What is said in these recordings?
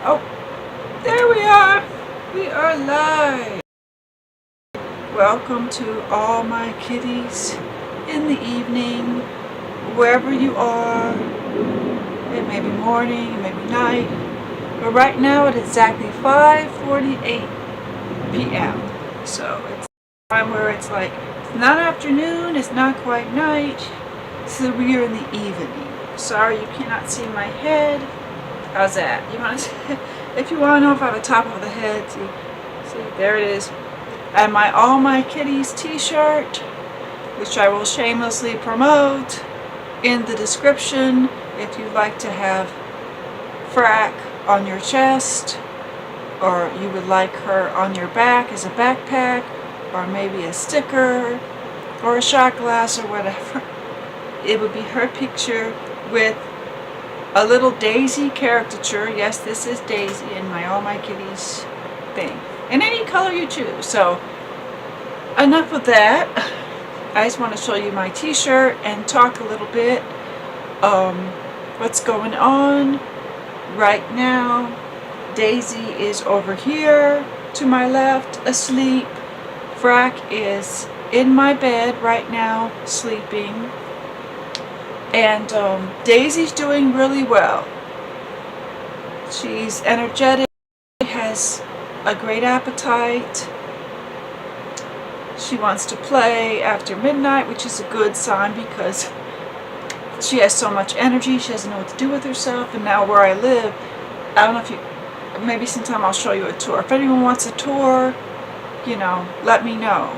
Oh, there we are. We are live. Welcome to all my kitties in the evening, wherever you are. It may be morning, it may be night, but right now it's exactly 5:48 p.m. So it's time where it's like, it's not afternoon, it's not quite night, so we are in the evening. Sorry you cannot see my head. How's that? You want to, if you want to know if I have a top of the head, see, there it is. And my All My Kitties t-shirt, which I will shamelessly promote in the description if you'd like to have Frack on your chest, or you would like her on your back as a backpack, or maybe a sticker, or a shot glass, or whatever. It would be her picture with a little Daisy caricature. Yes, this is Daisy in my All My Kitties thing. In any color you choose. So, enough of that. I just want to show you my t-shirt and talk a little bit what's going on right now. Daisy is over here to my left, asleep. Frack is in my bed right now, sleeping. And Daisy's doing really well. She's energetic, has a great appetite. She wants to play after midnight, which is a good sign because she has so much energy. She doesn't know what to do with herself. And now where I live, I don't know if you, maybe sometime I'll show you a tour. If anyone wants a tour, you know, let me know.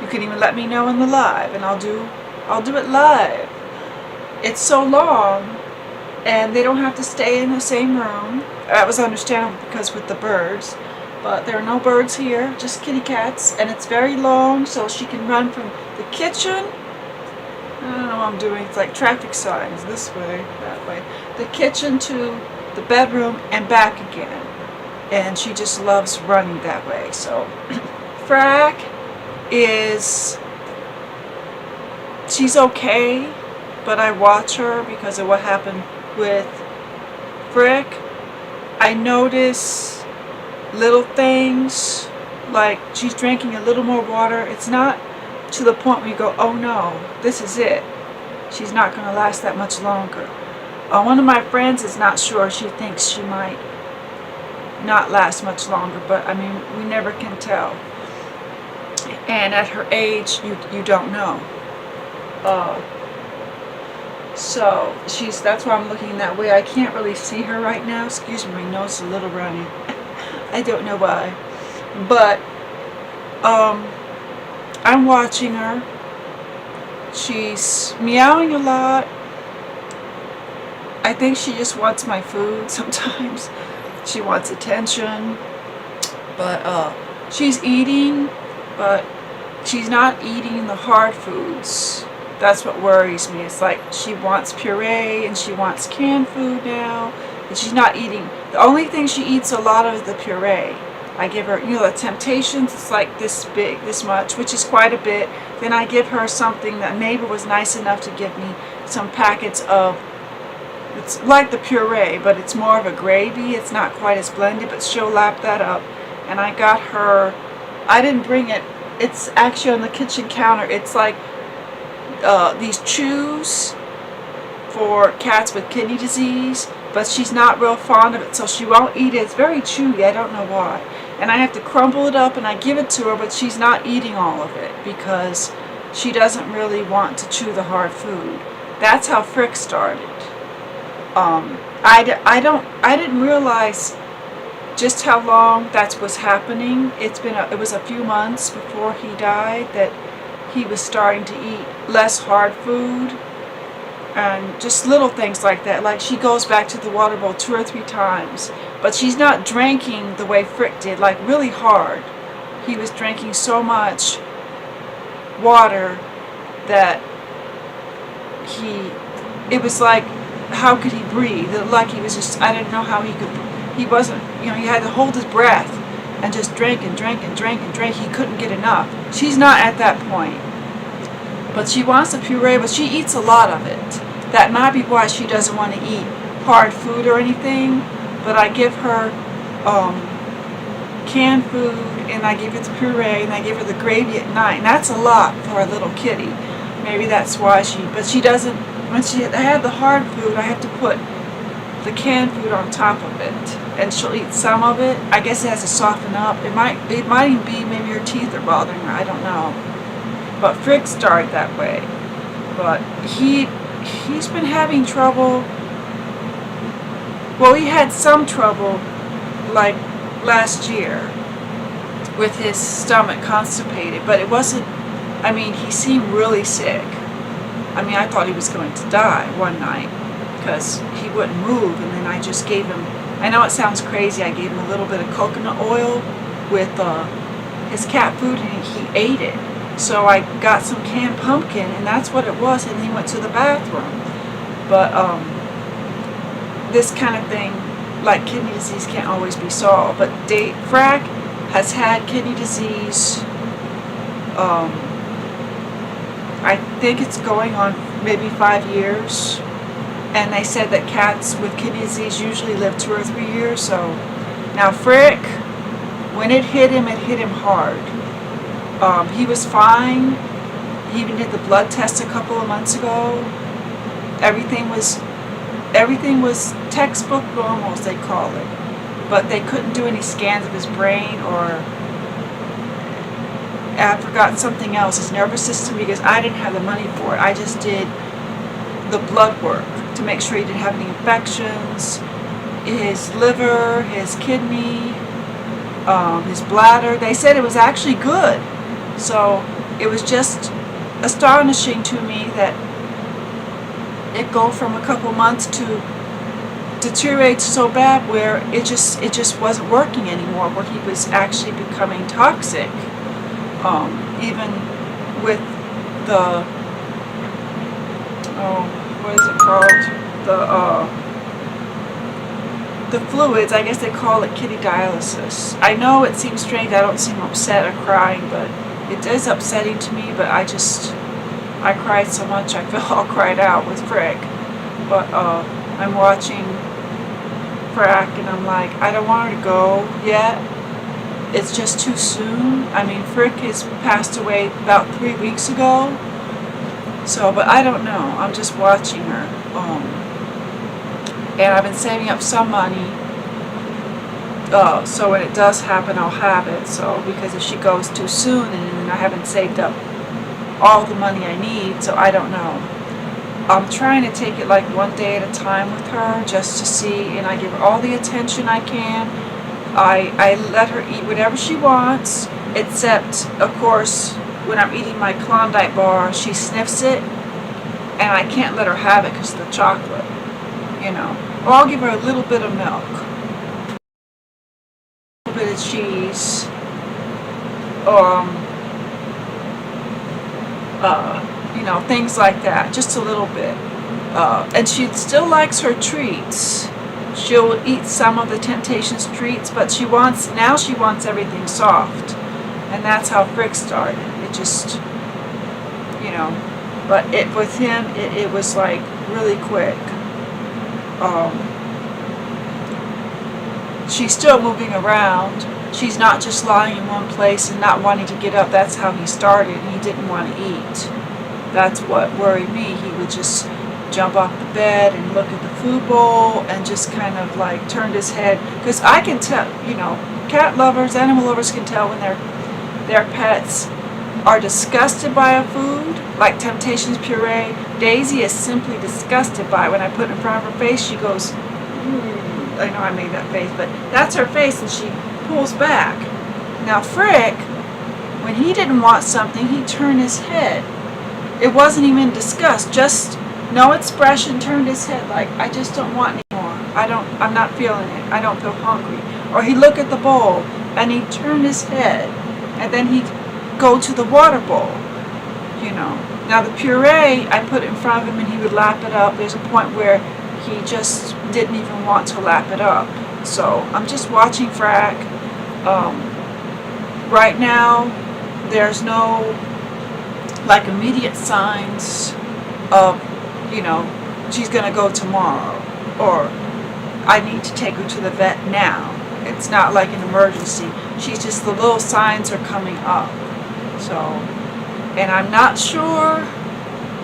You can even let me know in the live, and I'll do it live. It's so long, and they don't have to stay in the same room. That was understandable because with the birds, but there are no birds here, just kitty cats, and it's very long, so she can run from the kitchen. I don't know what I'm doing. It's like traffic signs, this way, that way. The kitchen to the bedroom and back again, and she just loves running that way. So Frack is, she's okay, but I watch her because of what happened with Frick. I notice little things, like she's drinking a little more water. It's not to the point where you go, oh no, this is it. She's not going to last that much longer. One of my friends is not sure. She thinks she might not last much longer, but I mean, we never can tell. And at her age, you don't know. So that's why I'm looking that way. I can't really see her right now. Excuse me, my nose is a little runny. I don't know why. But I'm watching her. She's meowing a lot. I think she just wants my food sometimes. She wants attention. But she's eating, but she's not eating the hard foods. That's what worries me. It's like she wants puree and she wants canned food now, and she's not eating. The only thing she eats a lot of is the puree. I give her, you know, the Temptations. It's like this big, this much, which is quite a bit. Then I give her something. That neighbor was nice enough to give me some packets of, it's like the puree, but it's more of a gravy. It's not quite as blended, but she'll lap that up. And I got her, I didn't bring it. It's actually on the kitchen counter. It's like these chews for cats with kidney disease, but she's not real fond of it, so she won't eat it. It's very chewy. I don't know why. And I have to crumble it up and I give it to her, but she's not eating all of it because she doesn't really want to chew the hard food. That's how Frick started. I didn't realize just how long that was happening. It was a few months before he died that he was starting to eat less hard food, and just little things like that. Like she goes back to the water bowl 2 or 3 times, but she's not drinking the way Frick did, like really hard. He was drinking so much water that it was like, how could he breathe? Like he was just, I didn't know how he wasn't, you know, he had to hold his breath and just drink and drink and drink and drink. He couldn't get enough. She's not at that point. But she wants the puree, but she eats a lot of it. That might be why she doesn't want to eat hard food or anything. but I give her canned food, and I give her the puree, and I give her the gravy at night, and that's a lot for a little kitty. Maybe that's why but she doesn't, when I have the hard food, I have to put the canned food on top of it, and she'll eat some of it. I guess it has to soften up. It might even be maybe her teeth are bothering her, I don't know. But Frick started that way. But he's been having trouble. Well, he had some trouble like last year with his stomach constipated, but it wasn't, I mean, he seemed really sick. I mean, I thought he was going to die one night because he wouldn't move, and then I just gave him, I know it sounds crazy, I gave him a little bit of coconut oil with his cat food, and he ate it. So I got some canned pumpkin, and that's what it was, and he went to the bathroom. But this kind of thing, like kidney disease, can't always be solved. But Frack has had kidney disease, I think it's going on maybe 5 years. And they said that cats with kidney disease usually live 2 or 3 years. So now Frick, when it hit him hard. He was fine. He even did the blood test a couple of months ago. Everything was textbook normal, as they call it. But they couldn't do any scans of his brain, or I forgot something else, his nervous system, because I didn't have the money for it. I just did the blood work to make sure he didn't have any infections. His liver, his kidney, his bladder, they said it was actually good. So it was just astonishing to me that it go from a couple months to deteriorate so bad where it just wasn't working anymore, where he was actually becoming toxic. Even with the what is it called? The fluids, I guess they call it kitty dialysis. I know it seems strange, I don't seem upset or crying, but it is upsetting to me. But I cried so much, I feel all cried out with Frick. But I'm watching Frack, and I'm like, I don't want her to go yet. It's just too soon. I mean, Frick has passed away about 3 weeks ago. So, but I don't know. I'm just watching her. And I've been saving up some money. So when it does happen, I'll have it. So, because if she goes too soon, and I haven't saved up all the money I need, so I don't know. I'm trying to take it like one day at a time with her, just to see, and I give her all the attention I can. I let her eat whatever she wants, except, of course, when I'm eating my Klondike bar, she sniffs it, and I can't let her have it because of the chocolate, you know. Or I'll give her a little bit of milk, a little bit of cheese, you know, things like that, just a little bit. And she still likes her treats. She'll eat some of the Temptations treats, but she wants everything soft. And that's how Frick started. It just, you know, but with him, it was like really quick. She's still moving around. She's not just lying in one place and not wanting to get up. That's how he started. He didn't want to eat. That's what worried me. He would just jump off the bed and look at the food bowl and just kind of like turned his head. Because I can tell, you know, cat lovers, animal lovers can tell when their pets are disgusted by a food, like Temptations puree. Daisy is simply disgusted by it. When I put it in front of her face, she goes, I know I made that face, but that's her face, and she pulls back. Now Frick, when he didn't want something, he turned his head. It wasn't even disgust, just no expression, turned his head like, I just don't want anymore. I'm not feeling it. I don't feel hungry. Or he'd look at the bowl and he'd turn his head, and then he'd go to the water bowl, you know. Now the puree, I put it in front of him and he would lap it up. There's a point where he just didn't even want to lap it up. So I'm just watching Frack. Right now, there's no like immediate signs of, you know, she's gonna go tomorrow, or I need to take her to the vet now. It's not like an emergency. She's just, the little signs are coming up. So, and I'm not sure,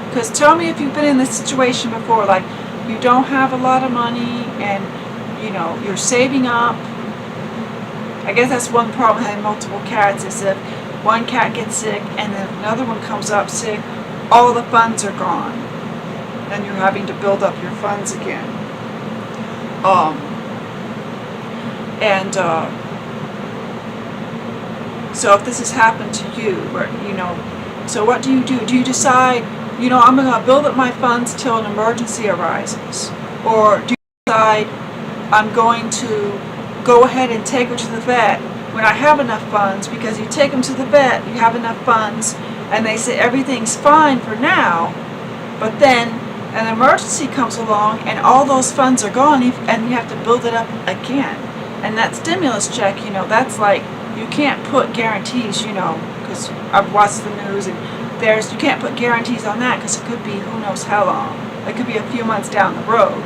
because tell me if you've been in this situation before, like you don't have a lot of money and you know you're saving up. I guess that's one problem having multiple cats, is if one cat gets sick and then another one comes up sick, all the funds are gone and you're having to build up your funds again. So if this has happened to you, where, you know, so what do? Do you decide, you know, I'm going to build up my funds till an emergency arises? Or do you decide, I'm going to go ahead and take her to the vet when I have enough funds? Because you take them to the vet, you have enough funds, and they say everything's fine for now, but then an emergency comes along and all those funds are gone and you have to build it up again. And that stimulus check, you know, that's like, you can't put guarantees, you know, because I've watched the news and you can't put guarantees on that because it could be who knows how long. It could be a few months down the road.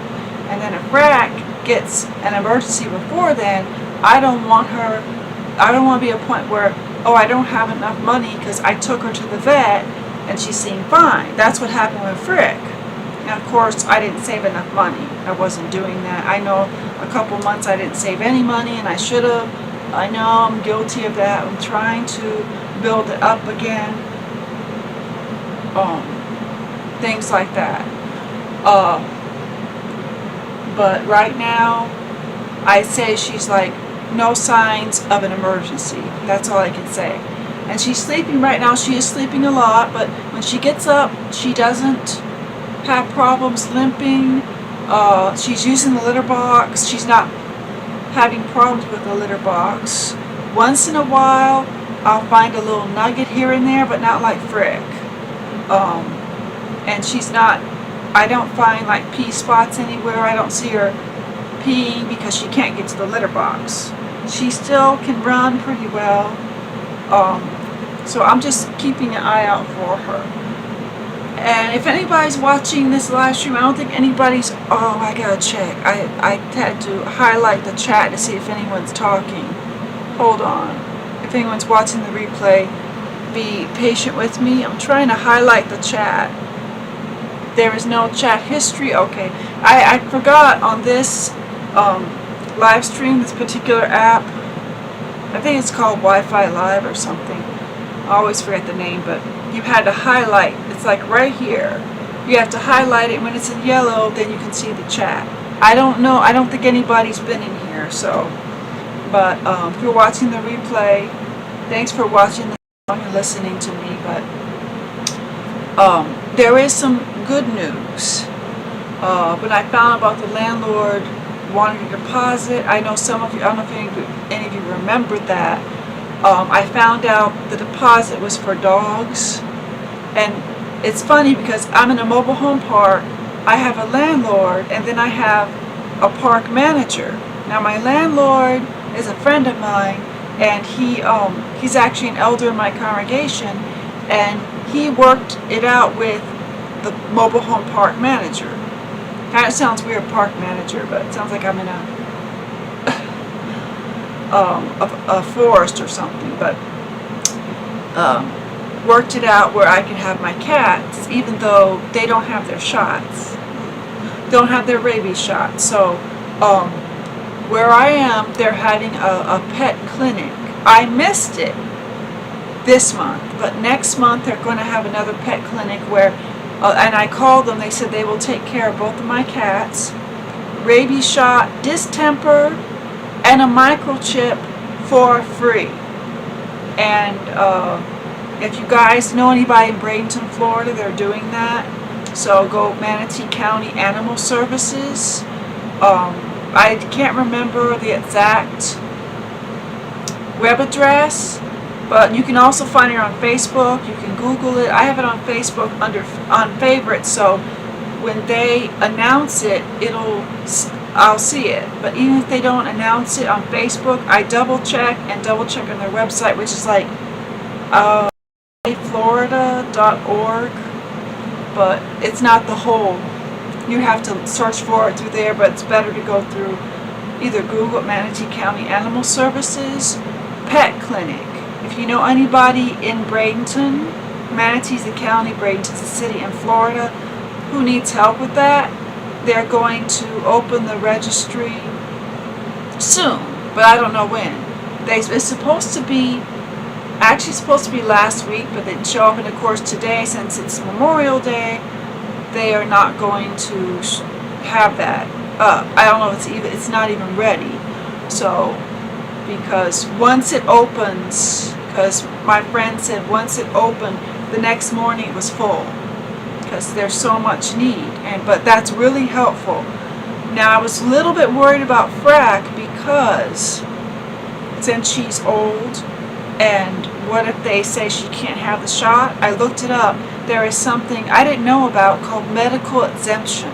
And then if Rack gets an emergency before then, I don't want to be a point where, oh, I don't have enough money because I took her to the vet and she seemed fine. That's what happened with Frick. And of course, I didn't save enough money. I wasn't doing that. I know a couple months I didn't save any money and I should have. I know I'm guilty of that. I'm trying to build it up again. Things like that. But right now, I say she's like no signs of an emergency. That's all I can say. And she's sleeping right now. She is sleeping a lot, but when she gets up, she doesn't have problems limping. She's using the litter box. She's not having problems with the litter box. Once in a while, I'll find a little nugget here and there, but not like Frick. And she's not, I don't find like pee spots anywhere. I don't see her peeing because she can't get to the litter box. She still can run pretty well. So I'm just keeping an eye out for her. And if anybody's watching this live stream, I don't think anybody's, oh, I gotta check. I had to highlight the chat to see if anyone's talking. Hold on. If anyone's watching the replay, be patient with me. I'm trying to highlight the chat. There is no chat history. Okay. I forgot on this live stream, this particular app. I think it's called Wi-Fi Live or something. I always forget the name, but you had to highlight. It's like right here. You have to highlight it. When it's in yellow, then you can see the chat. I don't know. I don't think anybody's been in here. So, but if you're watching the replay, thanks for watching the and listening to me. But there is some good news. When I found about the landlord wanting a deposit, I know some of you. I don't know if any of you remembered that. I found out the deposit was for dogs. And it's funny because I'm in a mobile home park, I have a landlord, and then I have a park manager. Now my landlord is a friend of mine, and he's actually an elder in my congregation, and he worked it out with the mobile home park manager. Kind of sounds weird, park manager, but it sounds like I'm in a forest or something, but worked it out where I can have my cats, even though they don't have their shots, don't have their rabies shots. So where I am, they're having a pet clinic. I missed it this month, but next month they're going to have another pet clinic where, and I called them, they said they will take care of both of my cats, rabies shot, distemper, and a microchip for free. And if you guys know anybody in Bradenton, Florida, they're doing that. So go Manatee County Animal Services. I can't remember the exact web address, but you can also find it on Facebook. You can Google it. I have it on Facebook on favorites, so when they announce it, I'll see it. But even if they don't announce it on Facebook, I double check on their website, which is like florida.org, but it's not the whole You have to search for it through there, but it's better to go through either Google Manatee County Animal Services, Pet Clinic. If you know anybody in Bradenton, Manatee's a county, Bradenton's a city in Florida, who needs help with that, they're going to open the registry soon, but I don't know when. It's supposed to be, actually supposed to be last week, but they didn't show up, and of course today, since it's Memorial Day, they are not going to have that up. I don't know if it's not even ready. So, because once it opens, because my friend said once it opened, the next morning it was full, because there's so much need, but that's really helpful. Now I was a little bit worried about Frack because since she's old, and what if they say she can't have the shot? I looked it up. There is something I didn't know about called medical exemption.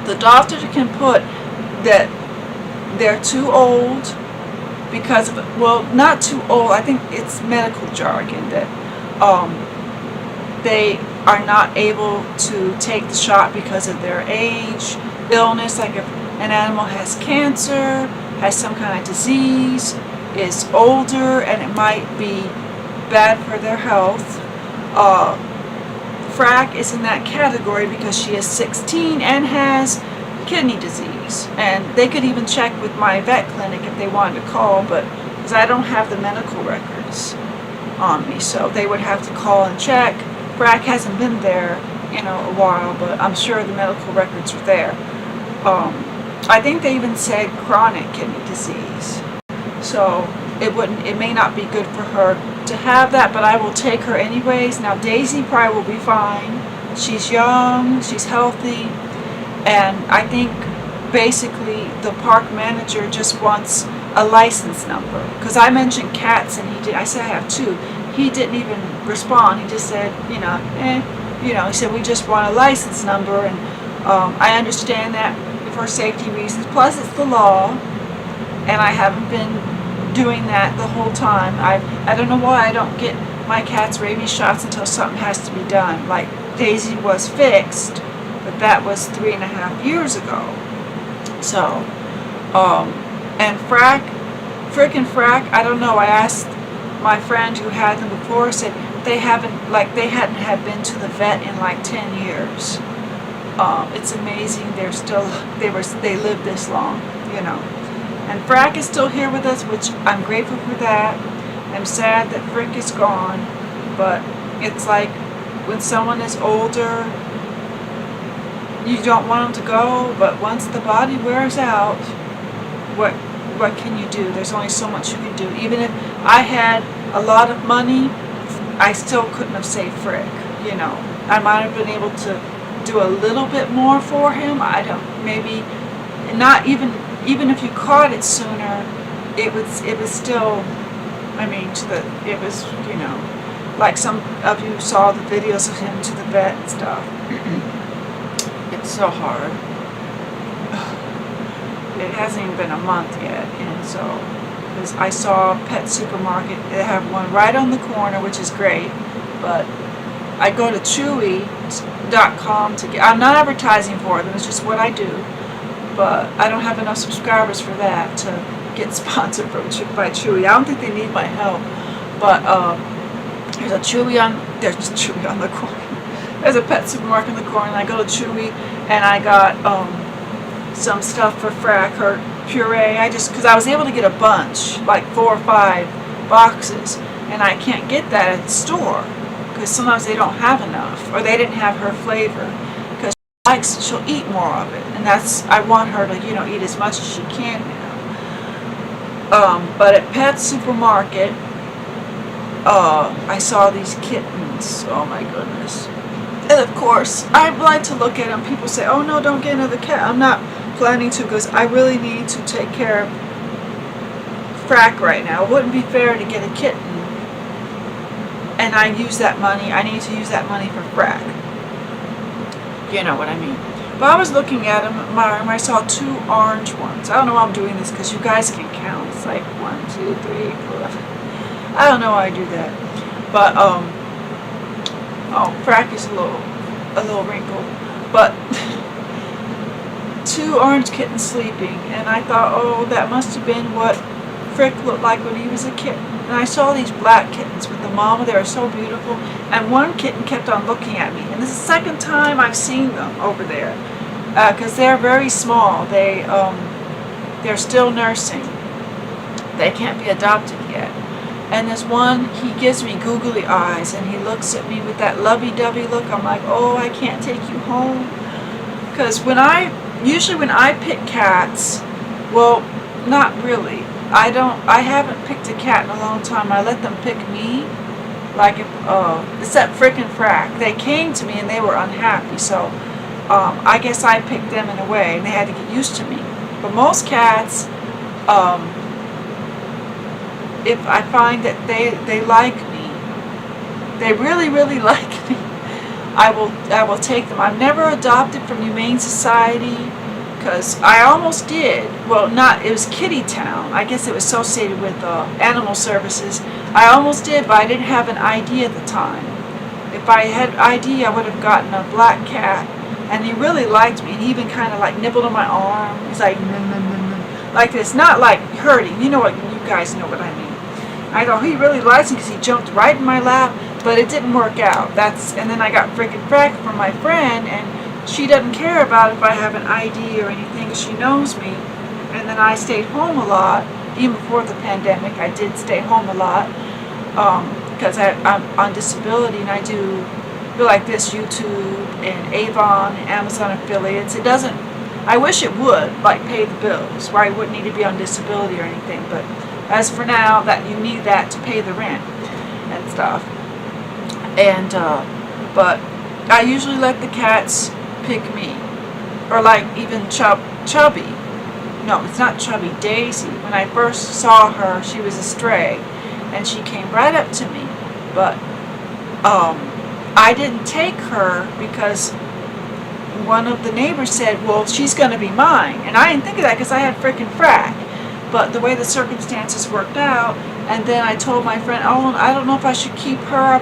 The doctor can put that they're too old because of, well, not too old, I think it's medical jargon, that they are not able to take the shot because of their age, illness, like if an animal has cancer, has some kind of disease, is older, and it might be bad for their health. Frack is in that category because she is 16 and has kidney disease, and they could even check with my vet clinic if they wanted to call, but because I don't have the medical records on me, so they would have to call and check. Frack hasn't been there in a while, but I'm sure the medical records are there. I think they even said chronic kidney disease, so it may not be good for her to have that, but I will take her anyways. Now Daisy probably will be fine. She's young, she's healthy, and I think basically the park manager just wants a license number, because I mentioned cats and I said I have two. He didn't even respond. He just said, he said we just want a license number, and I understand that for safety reasons. Plus it's the law, and I haven't been doing that the whole time. I don't know why I don't get my cat's rabies shots until something has to be done. Like Daisy was fixed, but that was 3.5 years ago. So, and frickin' Frack, I don't know. I asked my friend who had them before, said they hadn't been to the vet in like 10 years. It's amazing they lived this long, And Frack is still here with us, which I'm grateful for that. I'm sad that Frick is gone, but it's like when someone is older, you don't want them to go, but once the body wears out, what can you do? There's only so much you can do. Even if I had a lot of money, I still couldn't have saved Frick. I might have been able to do a little bit more for him. I don't, maybe not even if you caught it sooner, it was still, it was, like some of you saw the videos of him to the vet and stuff. It's so hard. It hasn't even been a month yet, and so, because I saw Pet Supermarket, they have one right on the corner, which is great, but I go to Chewy.com to get, I'm not advertising for them, it's just what I do, but I don't have enough subscribers for that to get sponsored by Chewy. I don't think they need my help, but there's a Chewy on the corner. There's a Pet Supermarket in the corner, and I go to Chewy, and I got some stuff for Frack, her puree. Because I was able to get a bunch, like 4 or 5 boxes, and I can't get that at the store, because sometimes they don't have enough, or they didn't have her flavor, because she'll eat more of it, and I want her to, eat as much as she can now. But at Pet Supermarket, I saw these kittens. Oh my goodness. And of course, I like to look at them. People say, oh no, don't get another cat. I'm not planning to, because I really need to take care of Frack right now. It wouldn't be fair to get a kitten and I need to use that money for Frack. You know what I mean. But I was looking at them, I saw 2 orange ones. I don't know why I'm doing this, because you guys can count. It's like 1, 2, 3, 4. I don't know why I do that. But, Frack is a little wrinkled. But 2 orange kittens sleeping, and I thought, oh, that must have been what Frick looked like when he was a kitten. And I saw these black kittens with the mama. They were so beautiful, and one kitten kept on looking at me, and this is the second time I've seen them over there, because they're very small. They're still nursing. They can't be adopted yet. And this one, he gives me googly eyes, and he looks at me with that lovey-dovey look. I'm like, oh, I can't take you home. Because usually when I pick cats, well, not really. I haven't picked a cat in a long time. I let them pick me. Like, except Frick and Frack. They came to me and they were unhappy, so I guess I picked them in a way, and they had to get used to me. But most cats, if I find that they like me, they really, really like me, I will take them. I've never adopted from Humane Society, because I almost did. Well, it was Kitty Town. I guess it was associated with animal services. I almost did, but I didn't have an ID at the time. If I had ID, I would have gotten a black cat, and he really liked me, and he even kind of like nibbled on my arm. He's like, like this, not like hurting. You guys know what I mean. I thought he really likes me because he jumped right in my lap, but it didn't work out. And then I got Frick and Frack from my friend, and she doesn't care about if I have an ID or anything. She knows me. And then I stayed home a lot. Even before the pandemic, I did stay home a lot because I'm on disability, and I do like this YouTube and Avon and Amazon affiliates. It doesn't, I wish it would, like, pay the bills, where I wouldn't need to be on disability or anything. But as for now, that you need that to pay the rent and stuff. And but I usually let the cats pick me, or like even Chubby. No, it's not Chubby. Daisy. When I first saw her, she was a stray, and she came right up to me. But I didn't take her because one of the neighbors said, "Well, she's going to be mine," and I didn't think of that because I had Frick and Frack. But the way the circumstances worked out, and then I told my friend, "Oh, I don't know if I should keep her.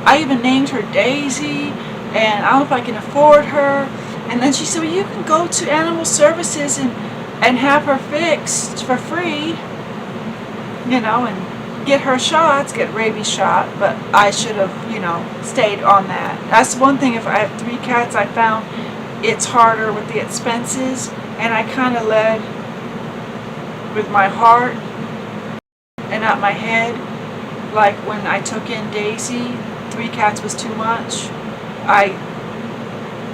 I even named her Daisy, and I don't know if I can afford her." And then she said, "Well, you can go to Animal Services and have her fixed for free, and get her shots, get rabies shot." But I should have, stayed on that. That's one thing. If I have 3 cats, I found it's harder with the expenses, and I kind of led with my heart and not my head. Like when I took in Daisy, 3 cats was too much.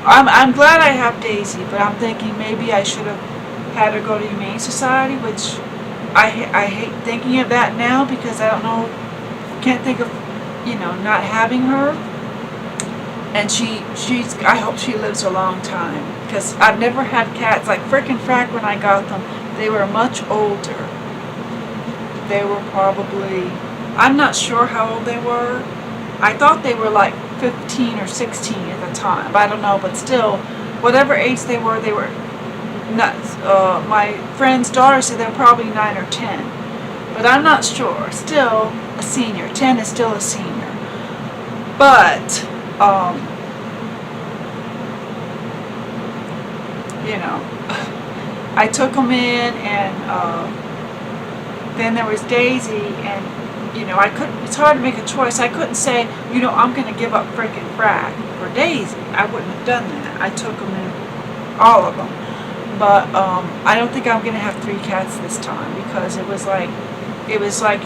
I'm glad I have Daisy, but I'm thinking maybe I should have had her go to Humane Society, which I hate thinking of that now because I don't know, can't think of, not having her. And I hope she lives a long time, because I've never had cats like Frick and Frack. When I got them, they were much older. They were probably, I'm not sure how old they were. I thought they were like 15 or 16 at the time. I don't know, but still, whatever age they were nuts. My friend's daughter said they were probably 9 or 10. But I'm not sure. Still a senior. 10 is still a senior. But, I took them in, and then there was Daisy, and it's hard to make a choice. I couldn't say, I'm going to give up Frick and Frack for Daisy. I wouldn't have done that. I took them in, all of them. But I don't think I'm going to have 3 cats this time, because it was like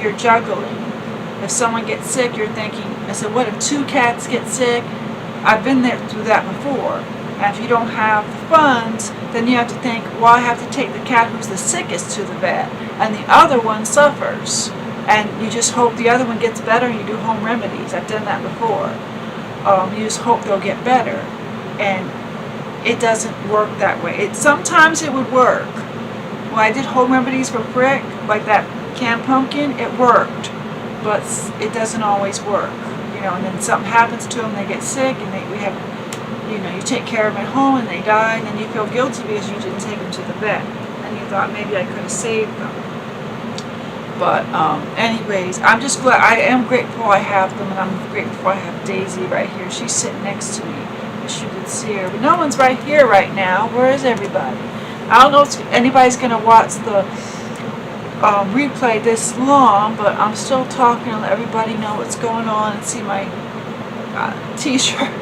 you're juggling. If someone gets sick, you're thinking, I said, what if 2 cats get sick? I've been through that before. And if you don't have the funds, then you have to think, well, I have to take the cat who's the sickest to the vet, and the other one suffers. And you just hope the other one gets better, and you do home remedies. I've done that before. You just hope they'll get better. And it doesn't work that way. Sometimes it would work. When I did home remedies for Frick, like that canned pumpkin, it worked. But it doesn't always work. And then something happens to them, they get sick, and you take care of them at home, and they die, and then you feel guilty because you didn't take them to the vet. And you thought maybe I could have saved them. But anyways, I'm just glad. I am grateful I have them, and I'm grateful I have Daisy right here. She's sitting next to me, wish you could see her. But no one's right here right now. Where is everybody? I don't know if anybody's going to watch the replay this long, but I'm still talking to let everybody know what's going on and see my t-shirt.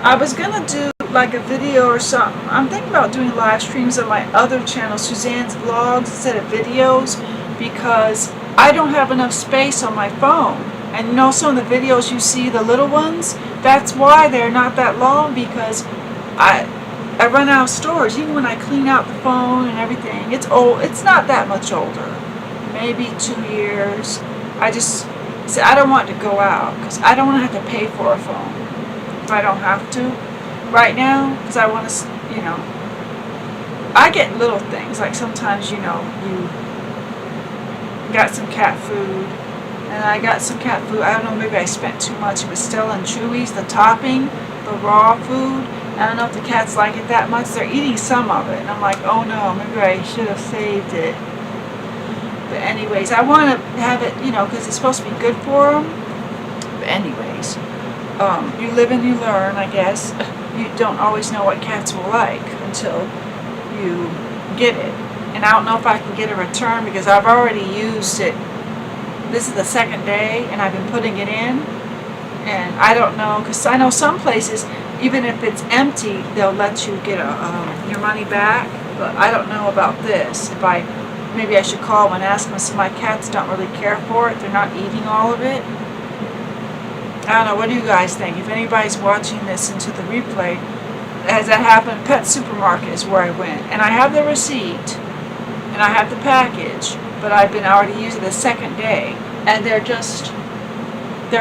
I was going to do like a video or something. I'm thinking about doing live streams on my other channel, Suzanne's Vlogs, instead of videos, because I don't have enough space on my phone. And you know, some of the videos you see, the little ones, that's why they're not that long, because I run out of storage. Even when I clean out the phone and everything, it's old. It's not that much older, maybe 2 years. I just said I don't want it to go out because I don't want to have to pay for a phone if I don't have to right now, because I want to, you know, I get little things like sometimes, you know, you got some cat food. And I got some cat food. I don't know, maybe I spent too much. It was still in Chewy's, the topping, the raw food. I don't know if the cats like it that much. They're eating some of it. And I'm like, oh no, maybe I should have saved it. But anyways, I want to have it, you know, because it's supposed to be good for them. But anyways, you live and you learn, I guess. You don't always know what cats will like until you get it. And I don't know if I can get a return because I've already used it. This is the second day, and I've been putting it in, and I don't know, because I know some places, even if it's empty, they'll let you get your money back, but I don't know about this. Maybe I should call and ask them. Some of my cats don't really care for it. They're not eating all of it. I don't know. What do you guys think? If anybody's watching this into the replay, has that happened? Pet Supermarket is where I went, and I have the receipt, and I have the package. But I've been already using the second day, and they're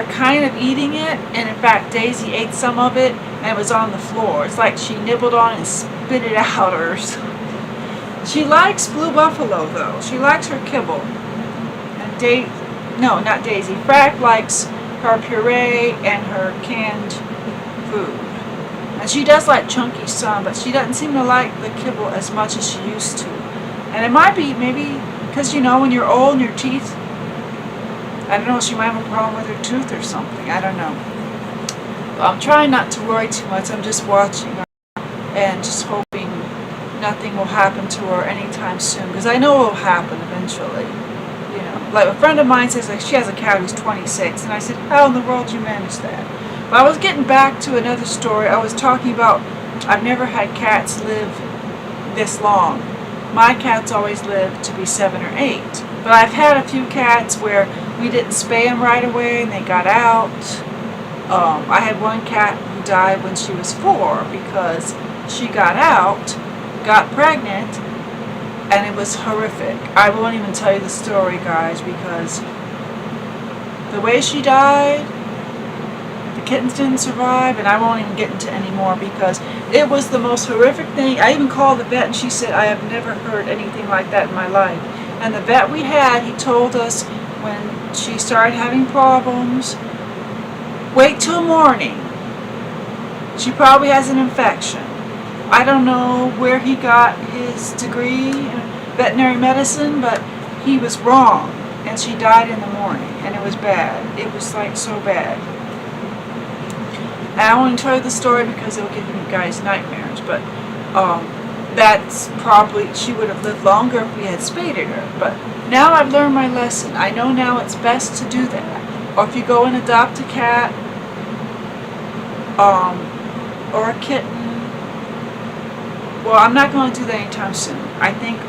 kind of eating it, and in fact Daisy ate some of it, and it was on the floor. It's like she nibbled on it and spit it out or something. She likes Blue Buffalo though. She likes her kibble. And no, not Daisy. Frack likes her puree and her canned food. And she does like chunky some, but she doesn't seem to like the kibble as much as she used to. And it might be maybe because, you know, when you're old and your teeth, I don't know, she might have a problem with her tooth or something. I don't know. But I'm trying not to worry too much. I'm just watching her and just hoping nothing will happen to her anytime soon. Because I know it will happen eventually. You know, like a friend of mine says, like, she has a cat who's 26. And I said, how in the world do you manage that? But I was getting back to another story. I was talking about I've never had cats live this long. My cats always lived to be 7 or 8. But I've had a few cats where we didn't spay them right away and they got out. I had one cat who died when she was 4 because she got out, got pregnant, and it was horrific. I won't even tell you the story, guys, because the way she died, the kittens didn't survive, and I won't even get into any more because it was the most horrific thing. I even called the vet and she said, I have never heard anything like that in my life. And the vet we had, he told us when she started having problems, wait till morning. She probably has an infection. I don't know where he got his degree in veterinary medicine, but he was wrong. And she died in the morning, and it was bad. It was like so bad. And I won't tell you the story because it'll give you guys nightmares, but that's probably, she would have lived longer if we had spaded her. But now I've learned my lesson. I know now it's best to do that. Or if you go and adopt a cat, or a kitten, well, I'm not going to do that anytime soon. I think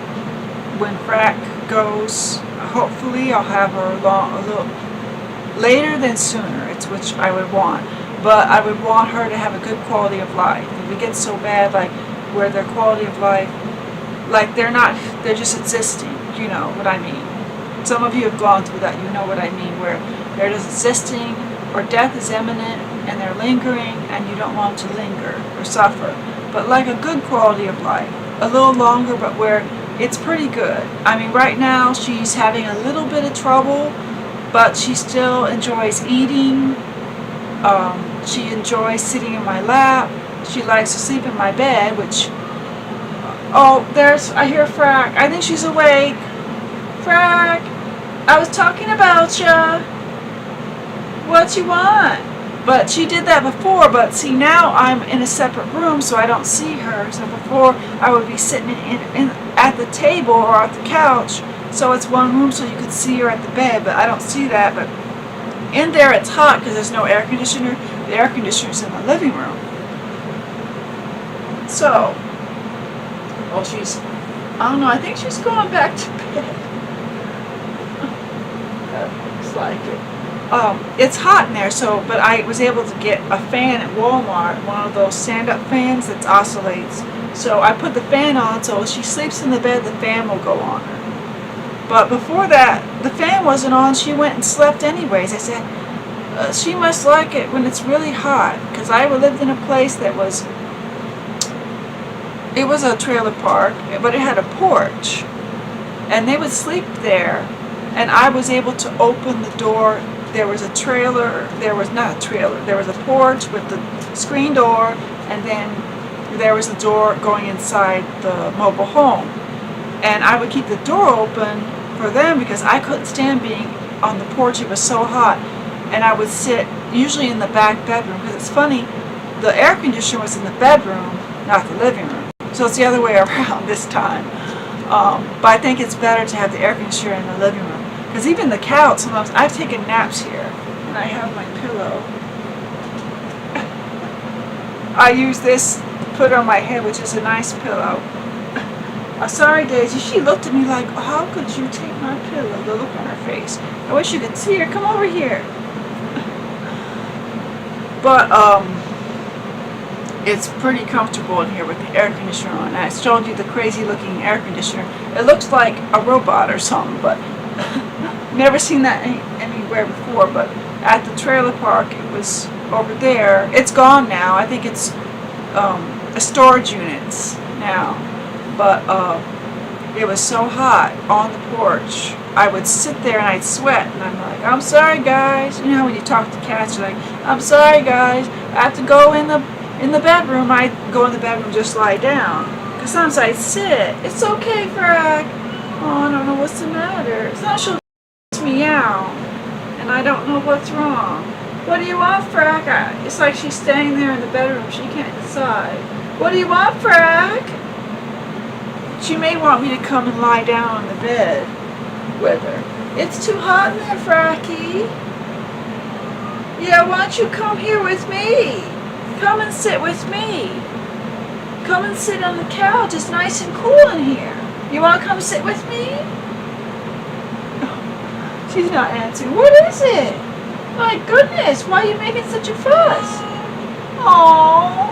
when Frack goes, hopefully I'll have her a little later than sooner. It's which I would want. But I would want her to have a good quality of life. If it gets so bad, like where their quality of life, like they're just existing, you know what I mean. Some of you have gone through that, you know what I mean, where they're just existing, or death is imminent, and they're lingering, and you don't want to linger or suffer. But like a good quality of life, a little longer, but where it's pretty good. I mean, right now she's having a little bit of trouble, but she still enjoys eating. She enjoys sitting in my lap. She likes to sleep in my bed, which, I hear Frack. I think she's awake. Frack, I was talking about ya. What you want? But she did that before, but see, now I'm in a separate room, so I don't see her. So before, I would be sitting at the table or at the couch, so it's one room so you could see her at the bed, but I don't see that. But in there it's hot because there's no air conditioner. The air conditioner's in the living room. So, well, I don't know, I think she's going back to bed. That looks like it. It's hot in there, so, but I was able to get a fan at Walmart, one of those stand-up fans that oscillates. So I put the fan on, so if she sleeps in the bed, the fan will go on her. But before that, the fan wasn't on, she went and slept anyways. I said, she must like it when it's really hot, because I lived in a place that was, it was a trailer park, but it had a porch, and they would sleep there, and I was able to open the door. There was a trailer, there was not a trailer, there was a porch with the screen door, and then there was a door going inside the mobile home. And I would keep the door open for them because I couldn't stand being on the porch, it was so hot. And I would sit usually in the back bedroom, because it's funny, the air conditioner was in the bedroom, not the living room. So it's the other way around this time. But I think it's better to have the air conditioner in the living room. Because even the couch, sometimes I've taken naps here, and I have my pillow. I use this to put on my head, which is a nice pillow. Sorry, Daisy, she looked at me like, oh, how could you take my pillow? The look on her face. I wish you could see her. Come over here. But, it's pretty comfortable in here with the air conditioner on. I showed you the crazy looking air conditioner. It looks like a robot or something, but never seen that anywhere before. But at the trailer park, it was over there. It's gone now. I think it's a storage units now. But it was so hot on the porch. I would sit there and I'd sweat, and I'm like, I'm sorry guys. You know how when you talk to cats, you're like, I'm sorry guys, I have to go in the bedroom. I'd go in the bedroom, just lie down. Because sometimes I'd sit. It's okay, Frag. Oh, I don't know what's the matter. Sometimes she'll meow, and I don't know what's wrong. What do you want, Frag? It's like she's staying there in the bedroom. She can't decide. What do you want, Frag? She may want me to come and lie down on the bed with her. It's too hot in there, Fracky. Yeah, why don't you come here with me? Come and sit with me. Come and sit on the couch. It's nice and cool in here. You want to come sit with me? She's not answering. What is it? My goodness, why are you making such a fuss? Oh,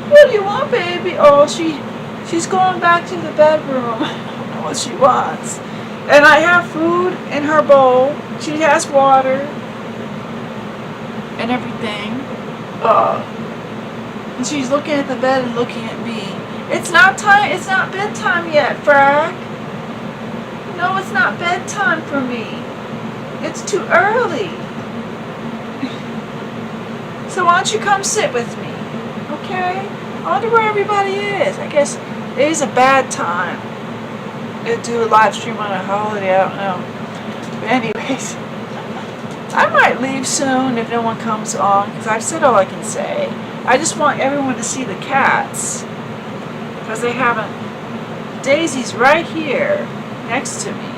what do you want, baby? Oh, she's going back to the bedroom. I don't know what she wants. And I have food in her bowl. She has water and everything. And she's looking at the bed and looking at me. It's not time. It's not bedtime yet, Frag. No, it's not bedtime for me. It's too early. So why don't you come sit with me? Okay? I wonder where everybody is. I guess it is a bad time to do a live stream on a holiday. I don't know. But anyways, I might leave soon if no one comes on, because I've said all I can say. I just want everyone to see the cats, because they haven't. Daisy's right here next to me.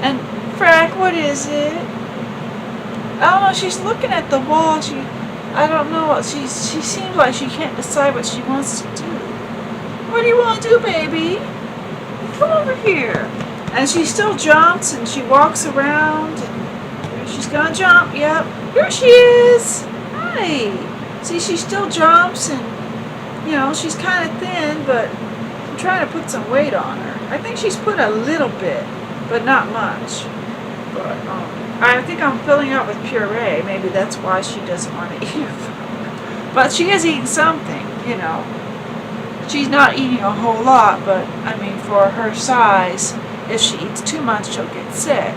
And Frag, what is it? I don't know, she's looking at the wall. I don't know, she seems like she can't decide what she wants to do. What do you want to do, baby? Come over here. And she still jumps and she walks around. And she's gonna jump, yep. Here she is. Hi. See, she still jumps, and, you know, she's kind of thin, but I'm trying to put some weight on her. I think she's put a little bit, but not much. But I think I'm filling out with puree. Maybe that's why she doesn't want to eat her food. But she is eating something, you know. She's not eating a whole lot, but, I mean, for her size, if she eats too much, she'll get sick.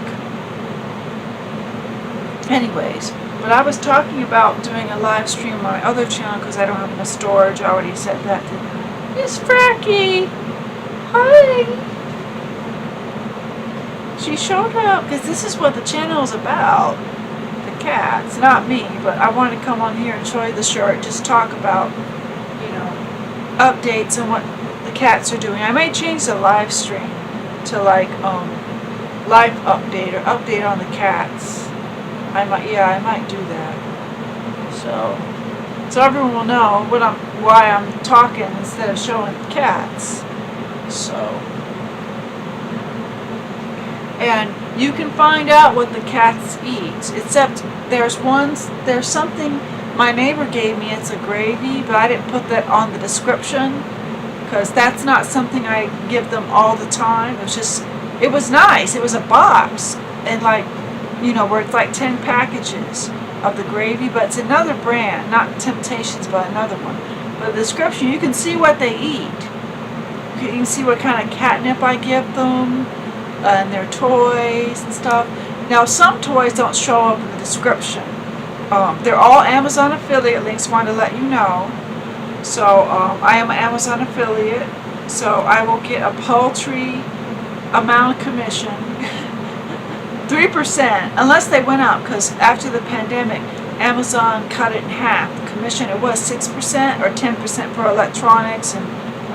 Anyways, but I was talking about doing a live stream on my other channel because I don't have enough storage. I already said that, didn't I? Miss Fracky! Hi! She showed up because this is what the channel is about. The cats, not me, but I want to come on here and show you the shirt, just talk about, you know, updates on what the cats are doing. I may change the live stream to like live update or update on the cats. I might do that. So everyone will know why I'm talking instead of showing the cats. So, and you can find out what the cats eat, except there's something my neighbor gave me. It's a gravy, but I didn't put that on the description because that's not something I give them all the time. It was nice. It was a box, and like, you know, where it's like 10 packages of the gravy, but it's another brand, not Temptations, but another one. But the description, you can see what they eat. You can see what kind of catnip I give them, and their toys and stuff. Now, some toys don't show up in the description. They're all Amazon affiliate links, wanted to let you know. So, I am an Amazon affiliate, so I will get a paltry amount of commission. 3%, unless they went up, because after the pandemic, Amazon cut it in half. The commission, it was 6% or 10% for electronics, and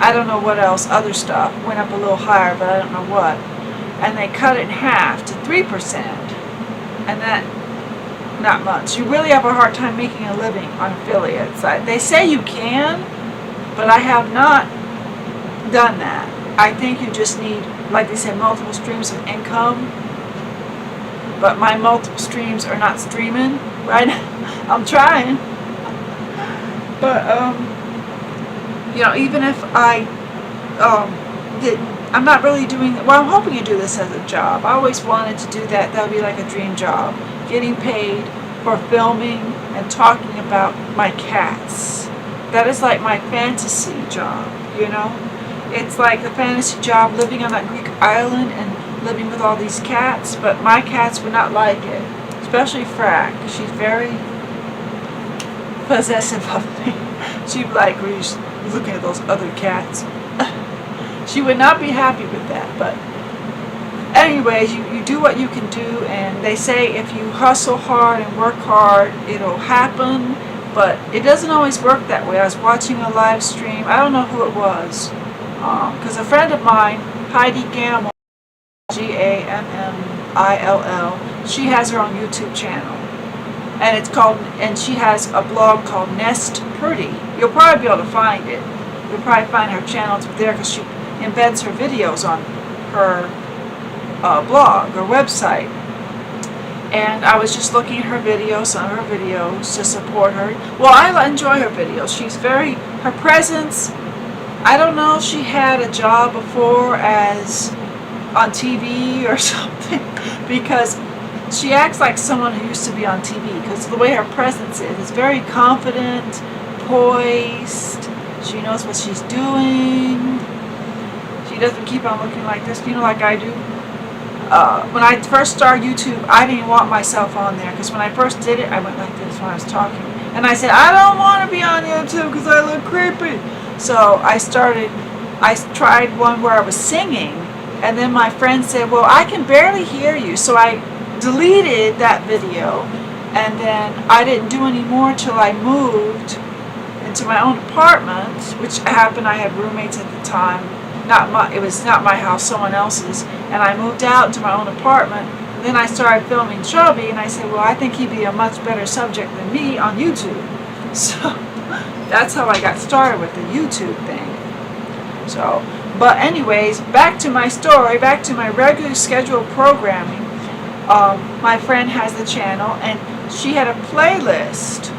I don't know what else, other stuff went up a little higher, but I don't know what. And they cut it in half to 3%, and that, not much. You really have a hard time making a living on affiliates. They say you can, but I have not done that. I think you just need, like they said, multiple streams of income. But my multiple streams are not streaming right now. I'm trying. But, you know, even if I I'm not really doing, well, I'm hoping to do this as a job. I always wanted to do that. That would be like a dream job. Getting paid for filming and talking about my cats. That is like my fantasy job, you know? It's like the fantasy job, living on that Greek island and living with all these cats, but my cats would not like it, especially Frack. She's very possessive of me. She'd be like, "Were you looking at those other cats?" She would not be happy with that, but anyways, you do what you can do, and they say if you hustle hard and work hard, it'll happen, but it doesn't always work that way. I was watching a live stream, I don't know who it was, because a friend of mine, Heidi Gammill, Gammill, she has her own YouTube channel, and it's called, and she has a blog called Nest Pretty. You'll probably be able to find it. You'll probably find her channel there because she embeds her videos on her blog or website. And I was just looking at her videos, some of her videos, to support her. Well, I enjoy her videos. She's very, her presence, I don't know if she had a job before as on TV or something, because she acts like someone who used to be on TV, because the way her presence is very confident, poised, she knows what she's doing, she doesn't keep on looking like this, you know, like I do. When I first started YouTube, I didn't want myself on there, because when I first did it, I went like this when I was talking, and I said, I don't want to be on YouTube because I look creepy. So I tried one where I was singing, and then my friend said, well, I can barely hear you, so I deleted that video, and then I didn't do any more till I moved into my own apartment, which happened, I had roommates at the time, it was not my house, someone else's, and I moved out to my own apartment. Then I started filming Chubby, and I said, well, I think he'd be a much better subject than me on YouTube. So that's how I got started with the YouTube thing. So, but anyways, back to my story, back to my regularly scheduled programming. My friend has the channel, and she had a playlist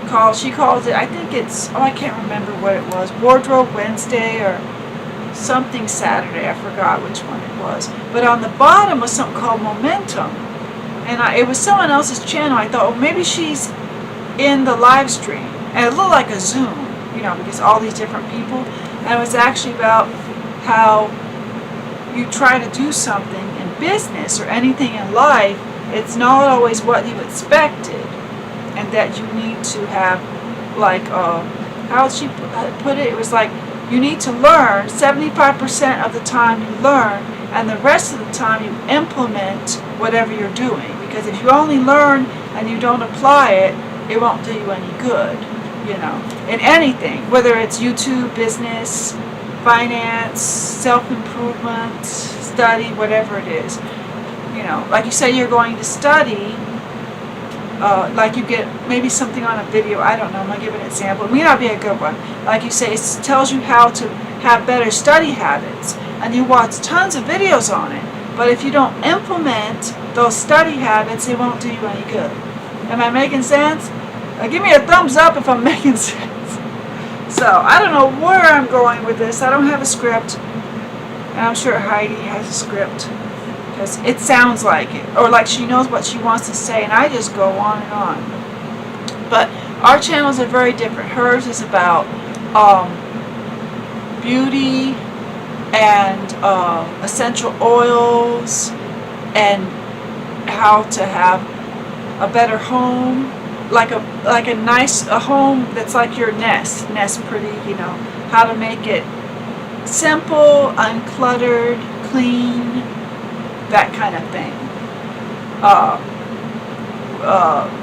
called, she calls it, I think it's, I can't remember what it was, Wardrobe Wednesday or something Saturday, I forgot which one it was. But on the bottom was something called Momentum, and it was someone else's channel. I thought, well, maybe she's in the live stream, and it looked like a Zoom, you know, because all these different people, and it was actually about how you try to do something in business or anything in life, it's not always what you expected, and that you need to have, like, how she put it, it was like, you need to learn 75% of the time you learn, and the rest of the time you implement whatever you're doing. Because if you only learn and you don't apply it, it won't do you any good, you know, in anything, whether it's YouTube, business, finance, self-improvement, study, whatever it is. You know, like you say you're going to study, like you get maybe something on a video, I don't know, I'm going to give an example. It may not be a good one. Like you say, it tells you how to have better study habits, and you watch tons of videos on it. But if you don't implement those study habits, it won't do you any good. Am I making sense? Give me a thumbs up if I'm making sense. So, I don't know where I'm going with this. I don't have a script. And I'm sure Heidi has a script. Because it sounds like it. Or like she knows what she wants to say, and I just go on and on. But our channels are very different. Hers is about beauty and essential oils and how to have a better home, like a home that's like your nest pretty, you know, how to make it simple, uncluttered, clean, that kind of thing.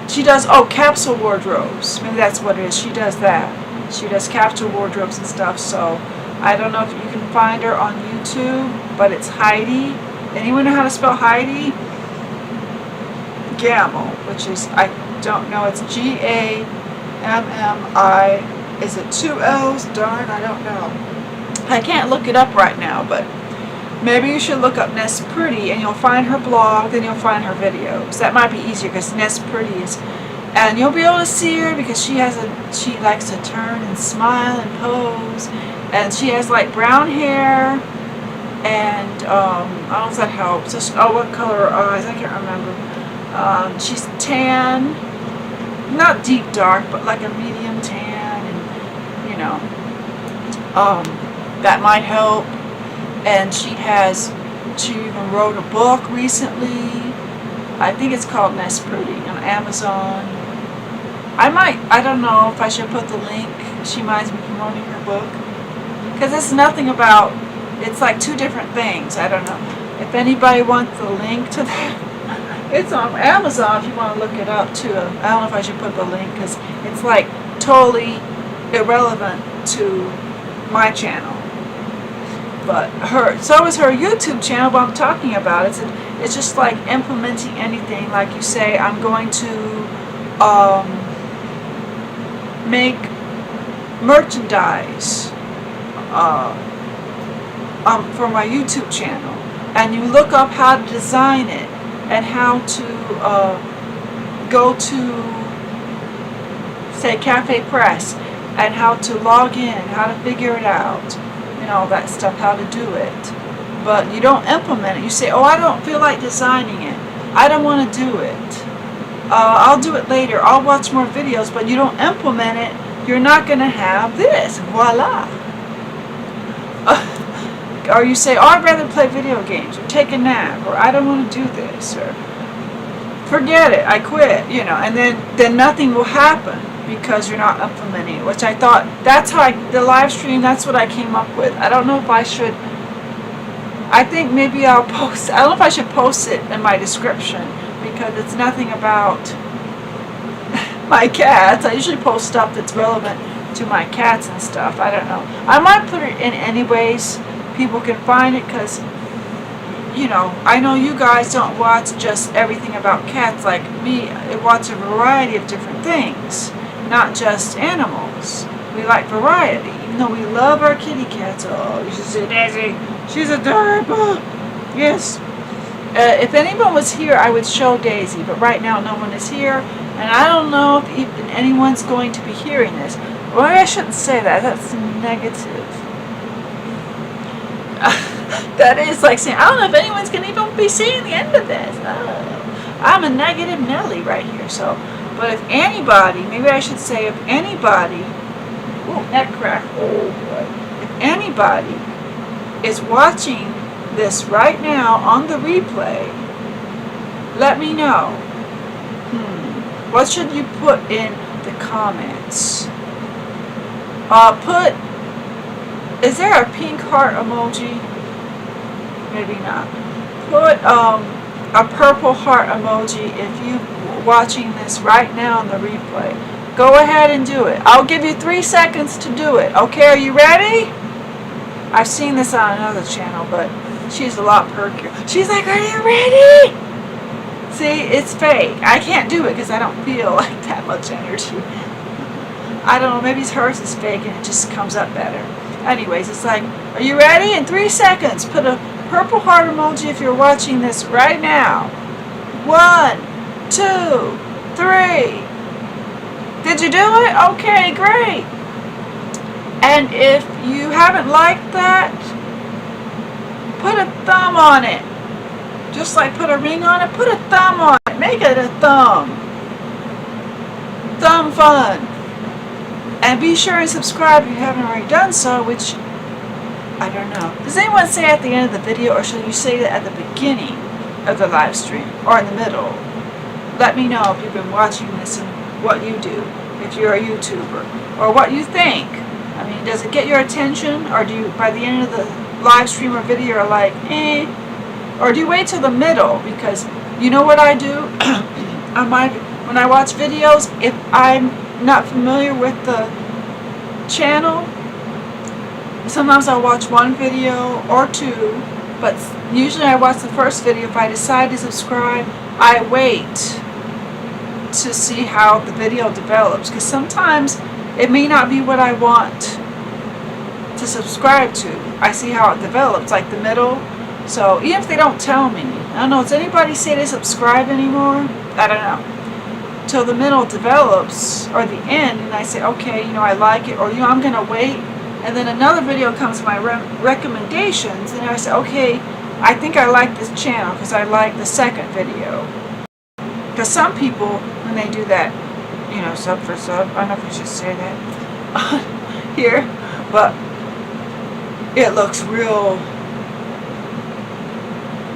She does capsule wardrobes, maybe that's what it is. She does that. She does capsule wardrobes and stuff. So I don't know if you can find her on YouTube, but it's Heidi. Anyone know how to spell Heidi? Gammill, which is, I don't know, it's Gammi. Is it 2 L's? Darn, I don't know. I can't look it up right now, but maybe you should look up Nest Pretty and you'll find her blog, then you'll find her videos. That might be easier because Nest Pretty is, and you'll be able to see her because she likes to turn and smile and pose. And she has like brown hair, and I don't know if that helps. Just, what color are her eyes? I can't remember. She's tan, not deep dark, but like a medium tan, and you know, that might help. And she even wrote a book recently. I think it's called Nest Pretty on Amazon. I don't know if I should put the link. She minds me promoting her book. Because it's nothing about, it's like two different things. I don't know. If anybody wants the link to that, it's on Amazon if you want to look it up too. I don't know if I should put the link because it's like totally irrelevant to my channel. But so is her YouTube channel, what I'm talking about. It's just like implementing anything. Like you say, I'm going to make merchandise for my YouTube channel, and you look up how to design it and how to go to, say, Cafe Press, and how to log in, how to figure it out, you know, that stuff, how to do it. But you don't implement it. You say, oh, I don't feel like designing it, I don't want to do it, I'll do it later, I'll watch more videos. But you don't implement it, you're not going to have this. Voila. Or you say, oh, I'd rather play video games, or take a nap, or I don't want to do this, or forget it, I quit, you know, and then nothing will happen because you're not implementing it, which I thought, that's how the live stream, that's what I came up with. I don't know if I should, I think maybe I'll post, I don't know if I should post it in my description, because it's nothing about my cats. I usually post stuff that's relevant to my cats and stuff. I don't know. I might put it in anyways. People can find it because, you know, I know you guys don't watch just everything about cats like me. I watch a variety of different things, not just animals. We like variety, even though we love our kitty cats. Oh, you should see Daisy. She's adorable. Yes. If anyone was here, I would show Daisy, but right now no one is here, and I don't know if even anyone's going to be hearing this. Well, I shouldn't say that. That's negative. That is like saying, I don't know if anyone's going to even be seeing the end of this. Oh, I'm a negative Nelly right here. So, but if anybody, maybe I should say if anybody, oh, neck crack, oh boy. If anybody is watching this right now on the replay, let me know. What should you put in the comments? Is there a pink heart emoji? Maybe not. Put a purple heart emoji if you watching this right now on the replay. Go ahead and do it. I'll give you 3 seconds to do it. Okay, are you ready? I've seen this on another channel, but she's a lot perkier. She's like, are you ready? See, it's fake. I can't do it because I don't feel like that much energy. I don't know, maybe hers is fake and it just comes up better. Anyways, it's like, are you ready? In 3 seconds, put a purple heart emoji if you're watching this right now. 1, 2, 3. Did you do it? Okay, great. And if you haven't liked that, put a thumb on it. Just like put a ring on it, put a thumb on it. Make it a thumb. Thumb fun. And be sure and subscribe if you haven't already done so, which, I don't know. Does anyone say at the end of the video, or should you say that at the beginning of the live stream, or in the middle? Let me know if you've been watching this and what you do, if you're a YouTuber, or what you think. I mean, does it get your attention, or do you, by the end of the live stream or video, are like, eh? Or do you wait till the middle? Because you know what I do? When I watch videos, if I'm not familiar with the channel, sometimes I'll watch one video or two, but usually I watch the first video. If I decide to subscribe, I wait to see how the video develops, because sometimes it may not be what I want to subscribe to. I see how it develops, like the middle. So even if they don't tell me, I don't know, does anybody say they subscribe anymore? I don't know. Till the middle develops, or the end, and I say, okay, you know, I like it, or, you know, I'm going to wait. And then another video comes to my recommendations, and I say, okay, I think I like this channel because I like the second video. Because some people, when they do that, you know, sub for sub, I don't know if we should say that here, but it looks real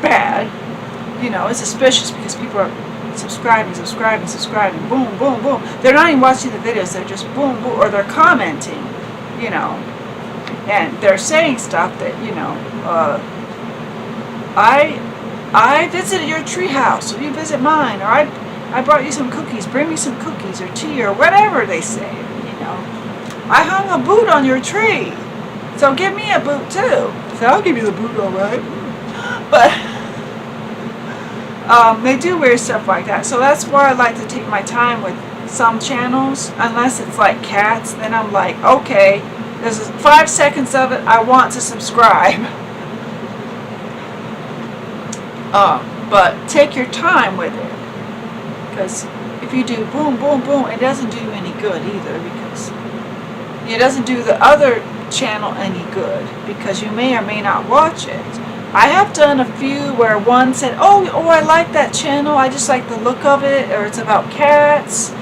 bad. You know, it's suspicious because people are subscribing, boom, boom, boom. They're not even watching the videos, they're just boom, boom, or they're commenting, you know, and they're saying stuff that, you know, I visited your treehouse, will you visit mine, or I brought you some cookies, bring me some cookies, or tea, or whatever they say, you know. I hung a boot on your tree, so give me a boot too. So I'll give you the boot, alright. But they do weird stuff like that. So that's why I like to take my time with some channels. Unless it's like cats, then I'm like, okay, there's 5 seconds of it, I want to subscribe. But take your time with it. Because if you do boom, boom, boom, it doesn't do you any good either. Because it doesn't do the other channel any good. Because you may or may not watch it. I have done a few where one said, oh, I like that channel, I just like the look of it, or it's about cats,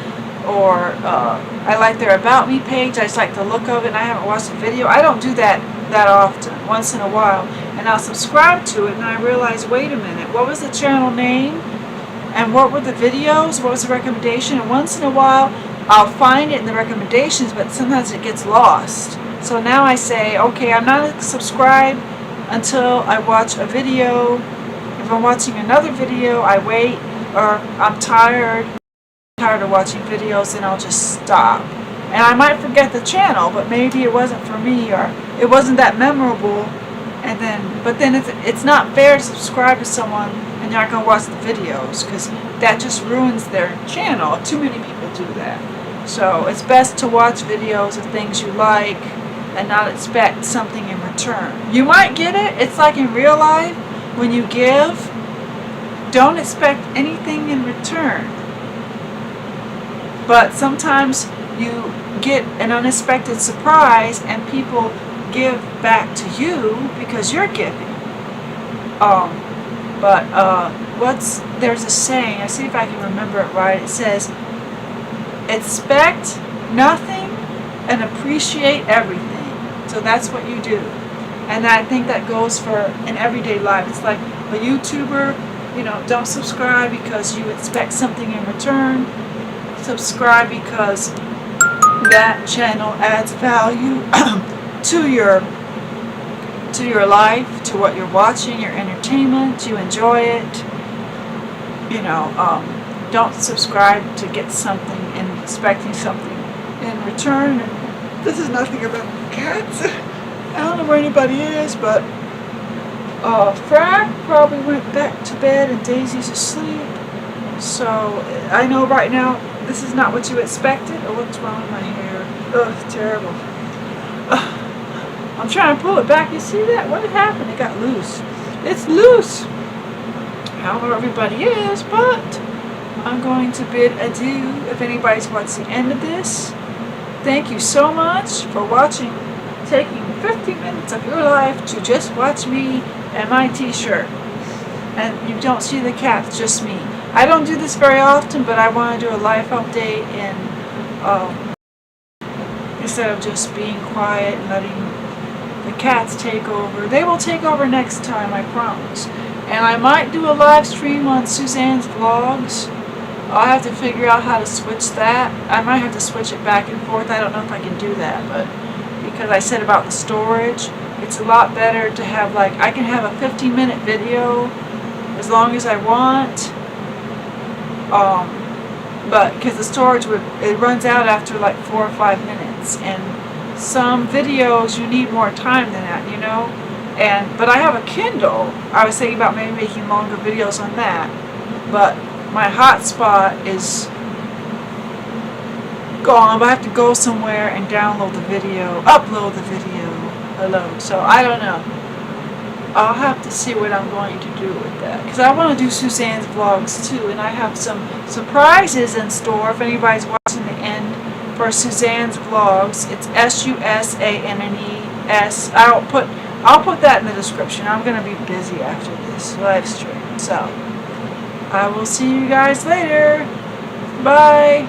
or I like their About Me page, I just like the look of it, and I haven't watched the video. I don't do that often, once in a while, and I'll subscribe to it, and I realize, wait a minute, what was the channel name, and what were the videos, what was the recommendation, and once in a while, I'll find it in the recommendations, but sometimes it gets lost. So now I say, okay, I'm not subscribed until I watch a video. If I'm watching another video, I wait, or I'm tired of watching videos, then I'll just stop. And I might forget the channel, but maybe it wasn't for me, or it wasn't that memorable. And then it's not fair to subscribe to someone and you're not going to watch the videos, because that just ruins their channel. Too many people do that. So it's best to watch videos of things you like and not expect something in return. You might get it. It's like in real life, when you give, don't expect anything in return. But sometimes you get an unexpected surprise and people give back to you because you're giving. There's a saying, I see if I can remember it right. It says, expect nothing and appreciate everything. So that's what you do. And I think that goes for an everyday life. It's like a YouTuber, you know, don't subscribe because you expect something in return. Subscribe because that channel adds value to your life, to what you're watching, your entertainment, you enjoy it. You know, don't subscribe to get something and expecting something in return. And this is nothing about cats. I don't know where anybody is, but Frank probably went back to bed and Daisy's asleep. So I know right now this is not what you expected. Oh, what's wrong with my hair? Oh, it's terrible. I'm trying to pull it back. You see that? What happened? It got loose. It's loose. I don't know where everybody is, but I'm going to bid adieu. If anybody's watched the end of this, thank you so much for watching, taking 50 minutes of your life to just watch me and my t-shirt. And you don't see the cats, just me. I don't do this very often, but I want to do a life update and instead of just being quiet and letting the cats take over. They will take over next time, I promise. And I might do a live stream on Suzanne's vlogs. I'll have to figure out how to switch that. I might have to switch it back and forth. I don't know if I can do that, but because I said about the storage, it's a lot better to have, like, I can have a 15-minute video as long as I want. But because the storage it runs out after like 4 or 5 minutes, and some videos you need more time than that, you know. But I have a Kindle. I was thinking about maybe making longer videos on that, but my hotspot is gone. But I have to go somewhere and download the video, upload the video, so I don't know. I'll have to see what I'm going to do with that, because I want to do Suzanne's vlogs too, and I have some surprises in store. If anybody's watching the end for Suzanne's vlogs, it's SUSANNES. I'll put that in the description. I'm going to be busy after this live stream, so I will see you guys later. Bye.